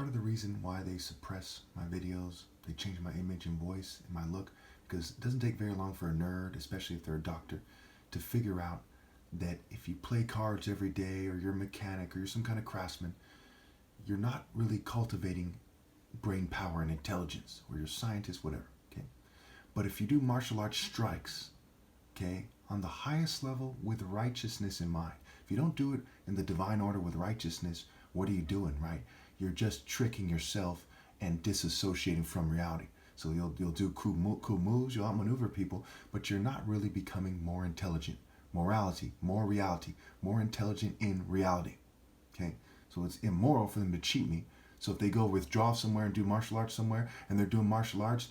part of the reason why they suppress my videos, they change my image and voice and my look, because it doesn't take very long for a nerd, especially if they're a doctor, to figure out that if you play cards every day, or you're a mechanic, or you're some kind of craftsman, you're not really cultivating brain power and intelligence, or you're a scientist, whatever. Okay, but if you do martial arts strikes, okay, on the highest level with righteousness in mind, if you don't do it in the divine order with righteousness, what are you doing, right? You're just tricking yourself and disassociating from reality. So you'll do cool moves, you'll outmaneuver people, but you're not really becoming more intelligent. Morality, more reality, more intelligent in reality. Okay, so it's immoral for them to cheat me. So if they go withdraw somewhere and do martial arts somewhere, and they're doing martial arts,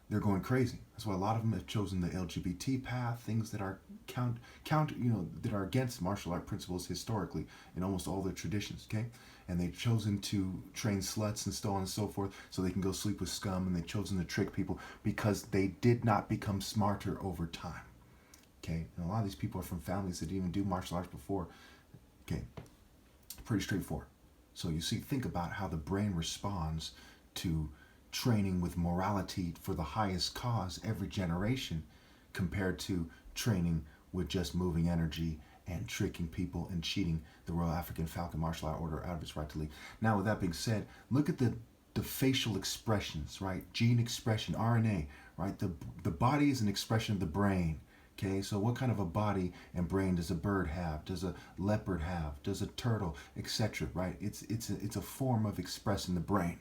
they're going crazy. That's why a lot of them have chosen the LGBT path, things that are that are against martial art principles historically in almost all their traditions. Okay, and they've chosen to train sluts and so on and so forth, so they can go sleep with scum, and they've chosen to trick people because they did not become smarter over time. Okay, and a lot of these people are from families that didn't even do martial arts before. Okay, pretty straightforward. So you see, think about how the brain responds to training with morality for the highest cause every generation compared to training with just moving energy and tricking people and cheating the Royal African Falcon Martial Art Order out of its right to lead. Now, with that being said, look at the facial expressions, right? Gene expression, RNA, right? The body is an expression of the brain. Okay, so what kind of a body and brain does a bird have? Does a leopard have? Does a turtle, etc.? Right? It's a form of expressing the brain.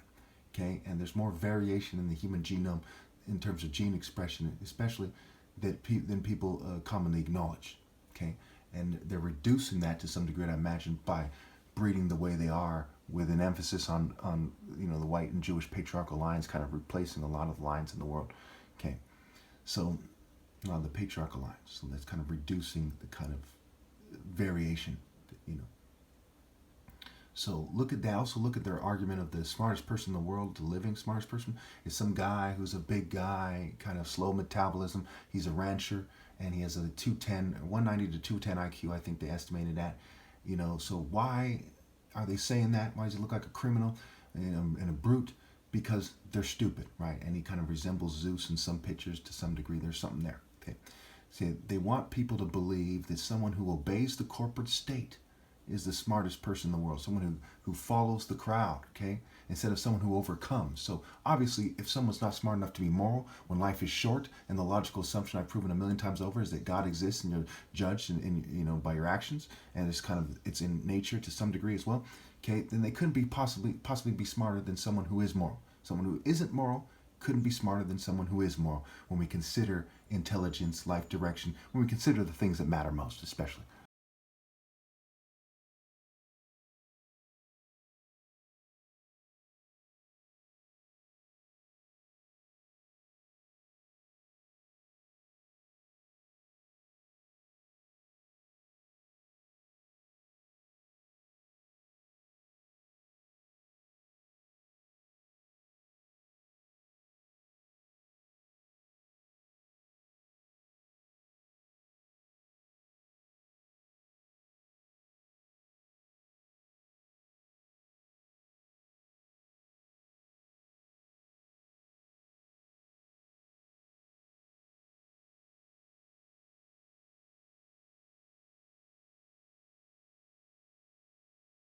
Okay, and there's more variation in the human genome in terms of gene expression, especially than people commonly acknowledge. Okay, and they're reducing that to some degree, I imagine, by breeding the way they are, with an emphasis on the white and Jewish patriarchal lines, kind of replacing a lot of lines in the world. Okay, so the patriarchal lines, so that's kind of reducing the kind of variation, So look at that. Also look at their argument of the smartest person in the world, the living smartest person, is some guy who's a big guy, kind of slow metabolism. He's a rancher, and he has a 190 to 210 IQ, I think they estimated that. So why are they saying that? Why does he look like a criminal and a brute? Because they're stupid, right? And he kind of resembles Zeus in some pictures to some degree. There's something there. Okay. See, they want people to believe that someone who obeys the corporate state is the smartest person in the world, someone who follows the crowd, okay, instead of someone who overcomes. So obviously, if someone's not smart enough to be moral when life is short, and the logical assumption I've proven a million times over is that God exists and you're judged by your actions, and it's in nature to some degree as well, okay, then they couldn't possibly be smarter than someone who is moral. Someone who isn't moral couldn't be smarter than someone who is moral when we consider intelligence, life direction, when we consider the things that matter most, especially.